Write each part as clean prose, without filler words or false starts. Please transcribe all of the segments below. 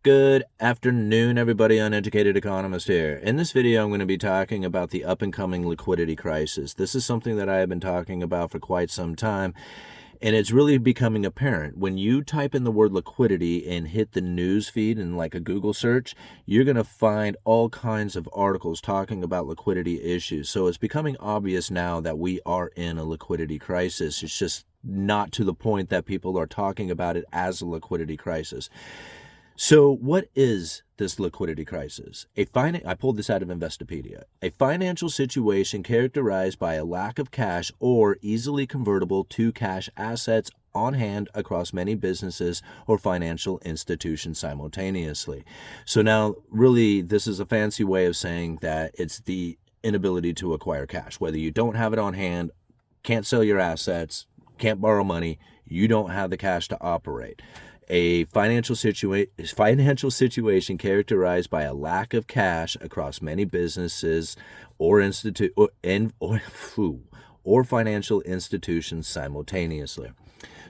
Good afternoon, everybody. Uneducated Economist here. In this video, I'm going to be talking about the up-and-coming liquidity crisis. This is something that I have been talking about for quite some time, and it's really becoming apparent. When you type in the word liquidity and hit the news feed in like a Google search, you're going to find all kinds of articles talking about liquidity issues. So it's becoming obvious now that we are in a liquidity crisis. It's just not to the point that people are talking about it as a liquidity crisis. So what is this liquidity crisis? I pulled this out of Investopedia. A financial situation characterized by a lack of cash or easily convertible to cash assets on hand across many businesses or financial institutions simultaneously. So now, really, this is a fancy way of saying that it's the inability to acquire cash. Whether you don't have it on hand, can't sell your assets, can't borrow money, you don't have the cash to operate. A financial situation characterized by a lack of cash across many businesses or financial institutions simultaneously.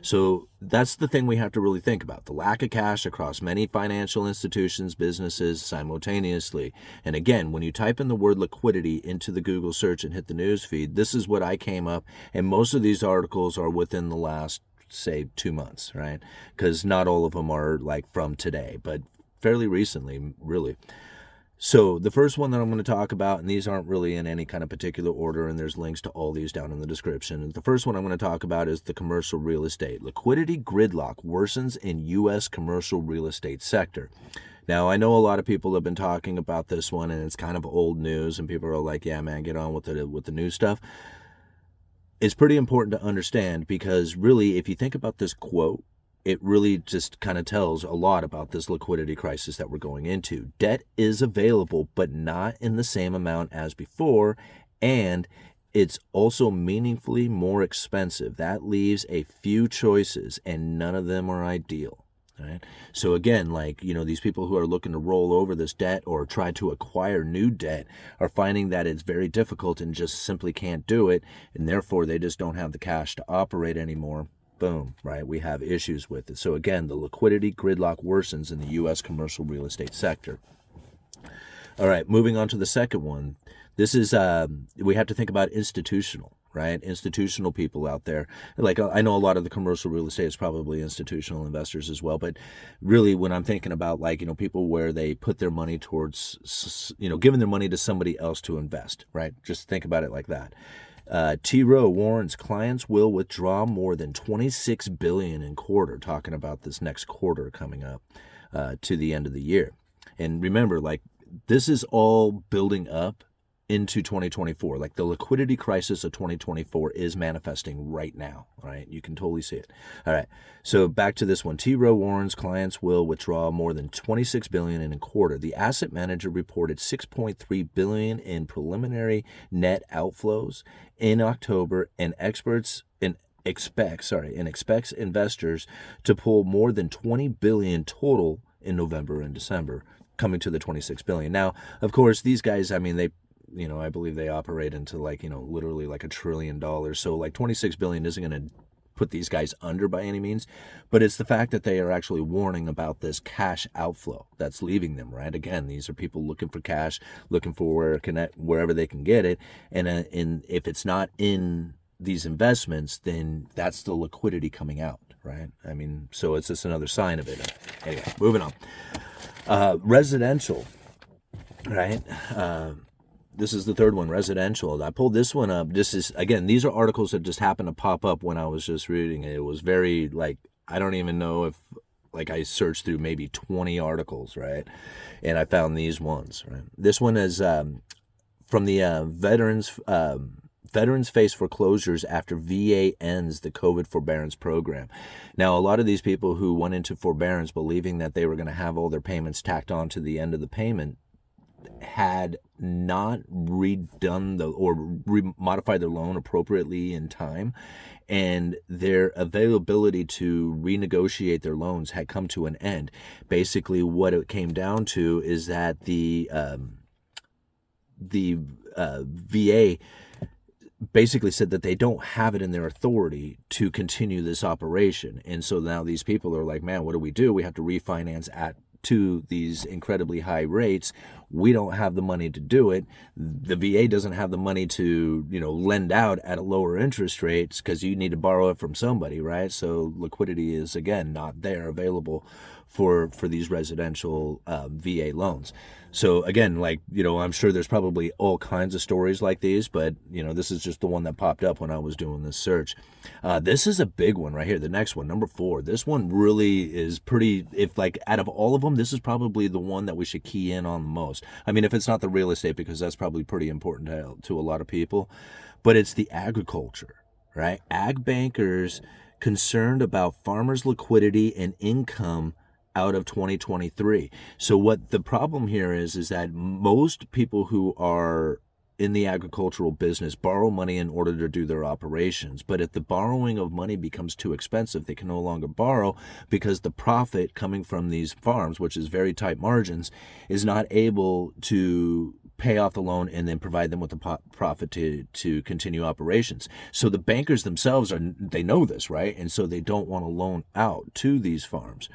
So that's the thing we have to really think about, the lack of cash across many financial institutions, businesses simultaneously. And again, when you type in the word liquidity into the Google search and hit the news feed, this is what I came up, and most of these articles are within the last, say, 2 months, right? Because not all of them are like from today, but fairly recently, really. So the first one that I'm going to talk about, and these aren't really in any kind of particular order, and there's links to all these down in the description. The first one I'm going to talk about is the commercial real estate. Liquidity gridlock worsens in U.S. commercial real estate sector. Now, I know a lot of people have been talking about this one, and it's kind of old news, and people are like, yeah, man, get on with the new stuff. It's pretty important to understand because really, if you think about this quote, it really just kind of tells a lot about this liquidity crisis that we're going into. Debt is available, but not in the same amount as before, and it's also meaningfully more expensive. That leaves a few choices, and none of them are ideal. Right? So again, these people who are looking to roll over this debt or try to acquire new debt are finding that it's very difficult and just simply can't do it, and therefore they just don't have the cash to operate anymore. Boom, right? We have issues with it. So again, the liquidity gridlock worsens in the U.S. commercial real estate sector. All right, moving on to the second one. This is, we have to think about institutional, right? Institutional people out there. Like, I know a lot of the commercial real estate is probably institutional investors as well, but really when I'm thinking about people where they put their money towards, giving their money to somebody else to invest, right? Just think about it like that. T. Rowe warns clients will withdraw more than $26 billion in quarter, talking about this next quarter coming up to the end of the year. And remember, this is all building up into 2024. Like the liquidity crisis of 2024 is manifesting right now. All right, you can totally see it. All right, so back to this one. T. Rowe warns clients will withdraw more than $26 billion in a quarter. The asset manager reported $6.3 billion in preliminary net outflows in October, and expects investors to pull more than $20 billion total in November and December, coming to the $26 billion. Now, of course, these guys, I believe they operate into literally like $1 trillion. So $26 billion isn't going to put these guys under by any means, but it's the fact that they are actually warning about this cash outflow that's leaving them, right? Again, these are people looking for cash, looking for wherever they can get it. And if it's not in these investments, then that's the liquidity coming out, right? So it's just another sign of it. Anyway, moving on. Residential, right? This is the third one, residential. I pulled this one up. These are articles that just happened to pop up when I was just reading it. It was very, I don't even know if, I searched through maybe 20 articles, right? And I found these ones, right? This one is from the Veterans face foreclosures after VA ends the COVID forbearance program. Now, a lot of these people who went into forbearance believing that they were going to have all their payments tacked on to the end of the payment had not redone modified their loan appropriately in time, and their availability to renegotiate their loans had come to an end. Basically, what it came down to is that the VA basically said that they don't have it in their authority to continue this operation. And so now these people are like, man, what do? We have to refinance at to these incredibly high rates. We don't have the money to do it. The VA doesn't have the money to, lend out at a lower interest rates because you need to borrow it from somebody, right? So liquidity is, again, not there available for these residential VA loans. So again, I'm sure there's probably all kinds of stories like these, but this is just the one that popped up when I was doing this search. This is a big one right here. The next one, number 4. This one really is pretty, out of all of them, this is probably the one that we should key in on the most. I mean, if it's not the real estate, because that's probably pretty important to a lot of people, but it's the agriculture, right? Ag bankers concerned about farmers' liquidity and income out of 2023. So what the problem here is that most people who are in the agricultural business borrow money in order to do their operations. But if the borrowing of money becomes too expensive, they can no longer borrow because the profit coming from these farms, which is very tight margins, is not able to pay off the loan and then provide them with the profit to continue operations. So the bankers themselves they know this, right? And so they don't want to loan out to these farms.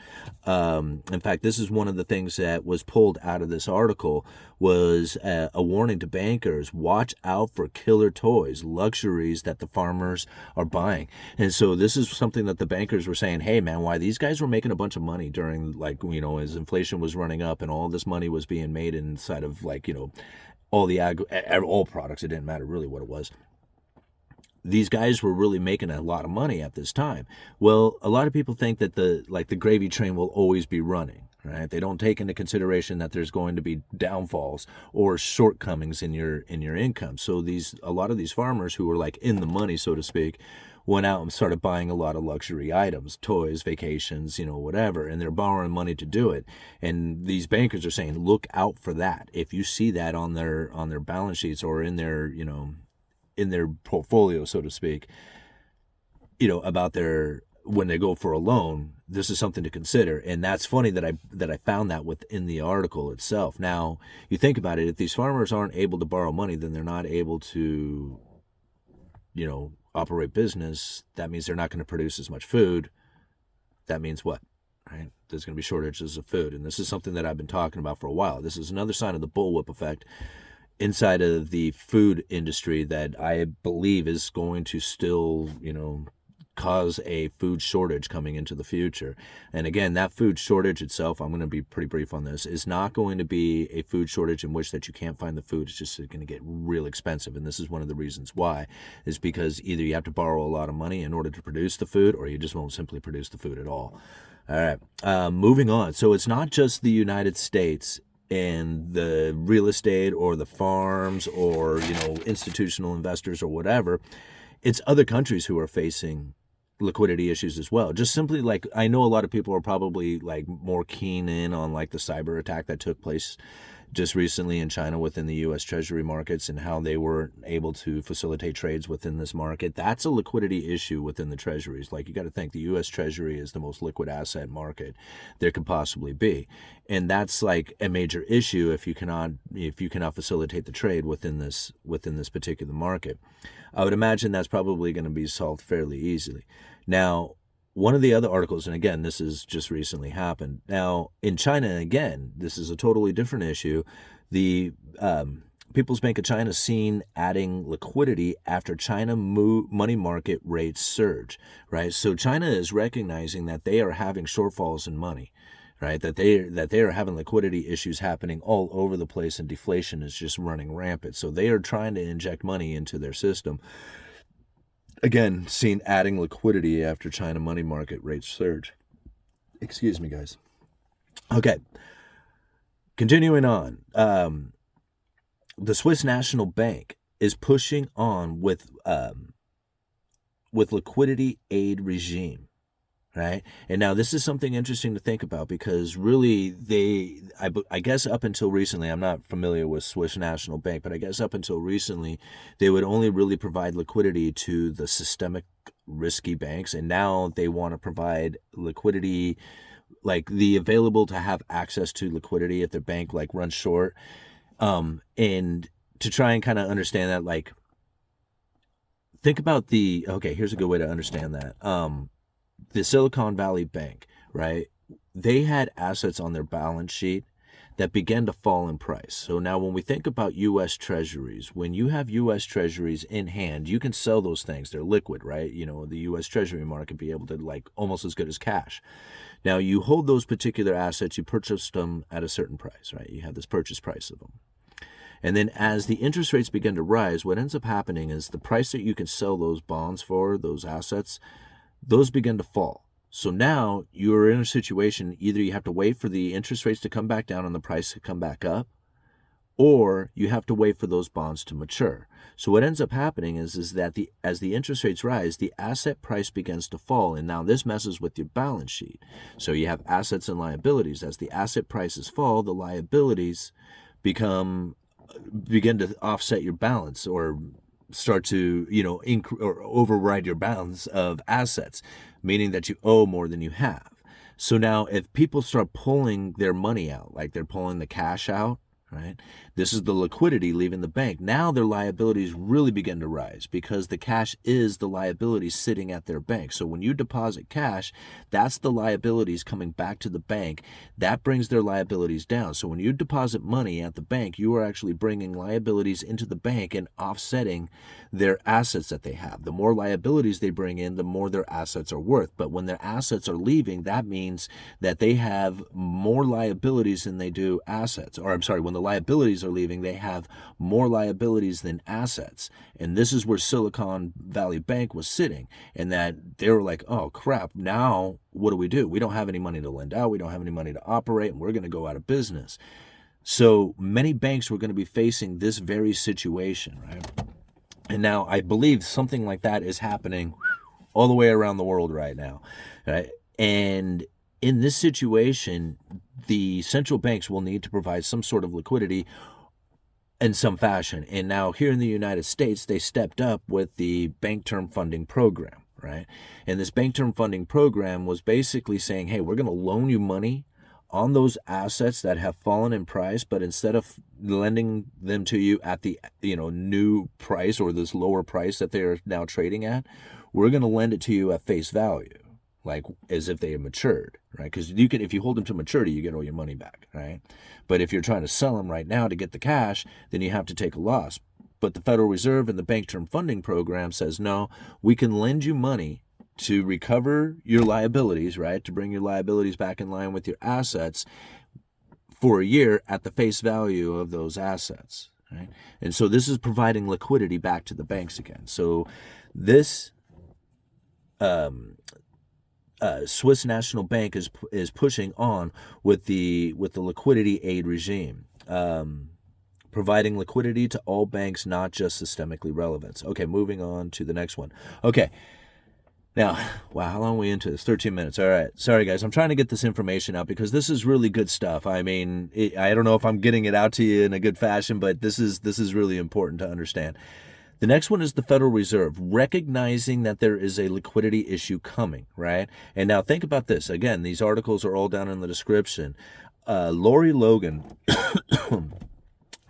In fact, this is one of the things that was pulled out of this article was a warning to bankers: watch out for killer toys, luxuries that the farmers are buying. And so this is something that the bankers were saying, hey man, why these guys were making a bunch of money during as inflation was running up and all this money was being made inside of all products. It didn't matter really what it was. These guys were really making a lot of money at this time. Well, a lot of people think that the gravy train will always be running, right? They don't take into consideration that there's going to be downfalls or shortcomings in your income. So a lot of these farmers who were in the money, so to speak, went out and started buying a lot of luxury items, toys, vacations, whatever, and they're borrowing money to do it. And these bankers are saying, look out for that. If you see that on their balance sheets or in their portfolio, so to speak, about when they go for a loan, this is something to consider. And that's funny that I found that within the article itself. Now, you think about it, if these farmers aren't able to borrow money, then they're not able to, operate business. That means they're not going to produce as much food. That means what? Right? There's going to be shortages of food. And this is something that I've been talking about for a while. This is another sign of the bullwhip effect inside of the food industry that I believe is going to still, cause a food shortage coming into the future. And again, that food shortage itself, I'm going to be pretty brief on this, is not going to be a food shortage in which that you can't find the food. It's just going to get real expensive. And this is one of the reasons why, is because either you have to borrow a lot of money in order to produce the food, or you just won't simply produce the food at all. All right, moving on. So it's not just the United States and the real estate or the farms or, institutional investors or whatever. It's other countries who are facing liquidity issues as well. Just simply I know a lot of people are probably more keen in on the cyber attack that took place just recently in China within the U.S. Treasury markets and how they were able to facilitate trades within this market. That's a liquidity issue within the treasuries. You got to think the U.S. Treasury is the most liquid asset market there could possibly be. And that's a major issue if you cannot facilitate the trade within this particular market. I would imagine that's probably going to be solved fairly easily. Now, one of the other articles, and again, this has just recently happened. Now, in China, again, this is a totally different issue. The People's Bank of China seen adding liquidity after China money market rates surge, right? So China is recognizing that they are having shortfalls in money, right? That they are having liquidity issues happening all over the place, and deflation is just running rampant. So they are trying to inject money into their system. Again, seen adding liquidity after China money market rates surge. Excuse me, guys. Okay. Continuing on. The Swiss National Bank is pushing on with liquidity aid regime. Right? And now this is something interesting to think about, because really I guess up until recently, I'm not familiar with Swiss National Bank, but I guess up until recently, they would only really provide liquidity to the systemic risky banks. And now they want to provide liquidity, the available to have access to liquidity if their bank runs short. And to try and kind of understand that, think about here's a good way to understand that. The Silicon Valley Bank, right? they had assets on their balance sheet that began to fall in price. So now when we think about U.S. Treasuries, when you have U.S. Treasuries in hand, you can sell those things. They're liquid, right? The U.S. Treasury market be able to, like, almost as good as cash. Now you hold those particular assets, you purchased them at a certain price, right? You have this purchase price of them. And then as the interest rates begin to rise, what ends up happening is the price that you can sell those bonds for, those assets, those begin to fall. So now you're in a situation, either you have to wait for the interest rates to come back down and the price to come back up, or you have to wait for those bonds to mature. So what ends up happening is that as the interest rates rise, the asset price begins to fall, and now this messes with your balance sheet. So you have assets and liabilities. As the asset prices fall, the liabilities begin to offset your balance, or start to or override your balance of assets, meaning that you owe more than you have. So now if people start pulling their money out, like they're pulling the cash out, right? This is the liquidity leaving the bank. Now their liabilities really begin to rise because the cash is the liability sitting at their bank. So when you deposit cash, that's the liabilities coming back to the bank. That brings their liabilities down. So when you deposit money at the bank, you are actually bringing liabilities into the bank and offsetting their assets that they have. The more liabilities they bring in, the more their assets are worth. But when their assets are leaving, that means that they have more liabilities than they do assets. Or I'm sorry, when the liabilities are leaving, they have more liabilities than assets. And this is where Silicon Valley Bank was sitting, and that they were like, oh crap, now what do? We don't have any money to lend out, we don't have any money to operate, and we're going to go out of business. So many banks were going to be facing this very situation, right? And now I believe something like that is happening all the way around the world right now, right? And in this situation, the central banks will need to provide some sort of liquidity in some fashion. And now here in the United States, they stepped up with the Bank Term Funding Program, right? And this Bank Term Funding Program was basically saying, hey, we're going to loan you money on those assets that have fallen in price, but instead of lending them to you at the new price or this lower price that they're now trading at, we're going to lend it to you at face value, like as if they had matured, right? Because if you hold them to maturity, you get all your money back, right? But if you're trying to sell them right now to get the cash, then you have to take a loss. But the Federal Reserve and the Bank Term Funding Program says, no, we can lend you money to recover your liabilities, right? To bring your liabilities back in line with your assets for a year at the face value of those assets, right? And so this is providing liquidity back to the banks again. So this Swiss National Bank is pushing on with the liquidity aid regime, providing liquidity to all banks, not just systemically relevant. Okay, moving on to the next one. Okay. Now, wow, how long are we into this? 13 minutes. All right. Sorry, guys. I'm trying to get this information out because this is really good stuff. I mean, I don't know if I'm getting it out to you in a good fashion, but this is really important to understand. The next one is the Federal Reserve, recognizing that there is a liquidity issue coming, right? And now think about this. Again, these articles are all down in the description. Lori Logan,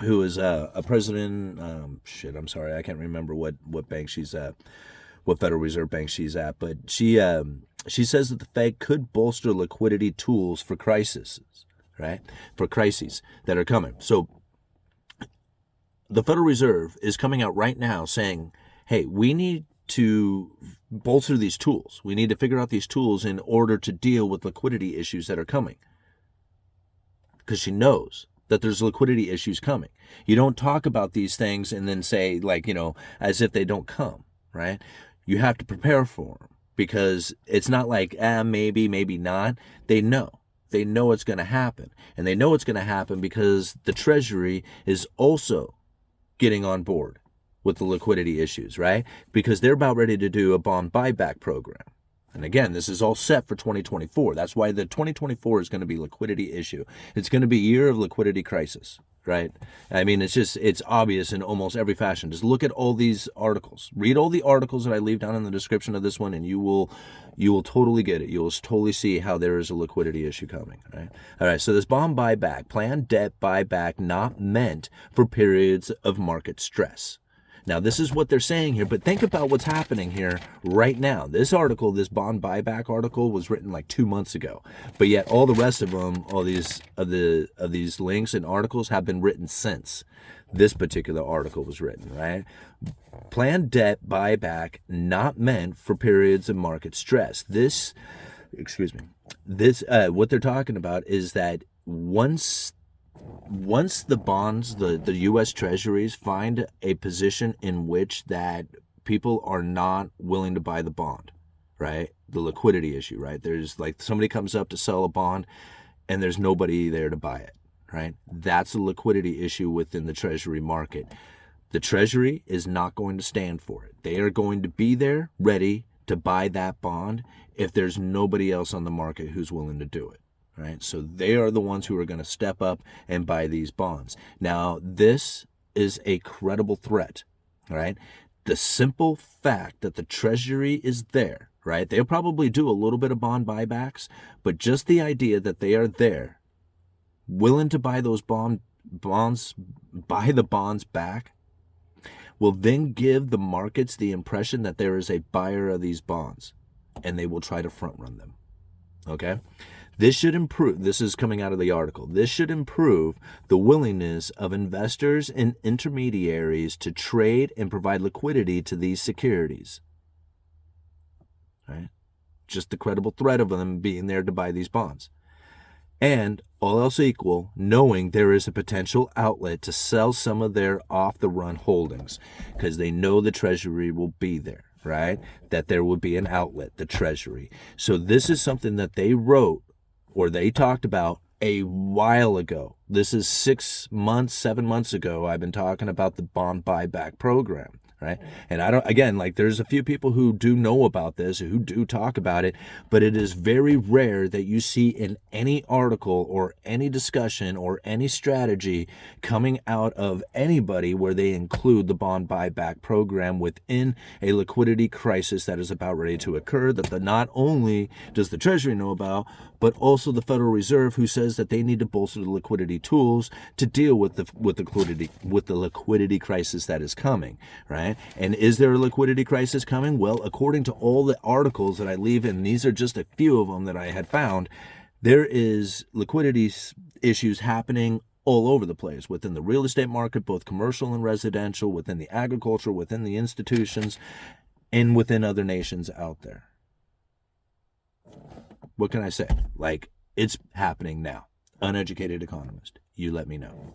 who is a president, I'm sorry, I can't remember what bank she's at, what Federal Reserve Bank she's at, but she says that the Fed could bolster liquidity tools for crises, right? For crises that are coming. So the Federal Reserve is coming out right now saying, hey, we need to bolster these tools. We need to figure out these tools in order to deal with liquidity issues that are coming. Because she knows that there's liquidity issues coming. You don't talk about these things and then say, as if they don't come, right? You have to prepare for them because it's not like, maybe, maybe not. They know. They know it's going to happen. And they know it's going to happen because the Treasury is also getting on board with the liquidity issues, right? Because they're about ready to do a bond buyback program. And again, this is all set for 2024. That's why the 2024 is going to be liquidity issue. It's going to be year of liquidity crisis, right? I mean, it's obvious in almost every fashion. Just look at all these articles. Read all the articles that I leave down in the description of this one, and you will totally get it. You will totally see how there is a liquidity issue coming, right? All right, so this bond buyback, planned debt buyback not meant for periods of market stress. Now, this is what they're saying here, but think about what's happening here right now. This article, this bond buyback article, was written like 2 months ago, but yet all the rest of them, all these of these links and articles have been written since this particular article was written, right? Planned debt buyback not meant for periods of market stress. What they're talking about is that once the bonds, the U.S. Treasuries find a position in which that people are not willing to buy the bond, right? The liquidity issue, right? There's like somebody comes up to sell a bond and there's nobody there to buy it, right? That's a liquidity issue within the Treasury market. The Treasury is not going to stand for it. They are going to be there ready to buy that bond if there's nobody else on the market who's willing to do it. Right? So they are the ones who are going to step up and buy these bonds. Now, this is a credible threat, right? The simple fact that the Treasury is there, right? They'll probably do a little bit of bond buybacks, but just the idea that they are there, willing to buy those bonds, buy the bonds back, will then give the markets the impression that there is a buyer of these bonds, and they will try to front run them. Okay? This should improve, this is coming out of the article, this should improve the willingness of investors and intermediaries to trade and provide liquidity to these securities. Right? Just the credible threat of them being there to buy these bonds. And all else equal, knowing there is a potential outlet to sell some of their off-the-run holdings because they know the Treasury will be there, right? That there will be an outlet, the Treasury. So this is something that they wrote or they talked about a while ago. This is 7 months ago. I've been talking about the bond buyback program, right? And there's a few people who do know about this, who do talk about it, but it is very rare that you see in any article or any discussion or any strategy coming out of anybody where they include the bond buyback program within a liquidity crisis that is about ready to occur, that not only does the Treasury know about, but also the Federal Reserve, who says that they need to bolster the liquidity tools to deal with the liquidity crisis that is coming, right? And is there a liquidity crisis coming? Well, according to all the articles that I leave, and these are just a few of them that I had found, there is liquidity issues happening all over the place, within the real estate market, both commercial and residential, within the agriculture, within the institutions, and within other nations out there. What can I say? Like, it's happening now. Uneducated Economist. You let me know.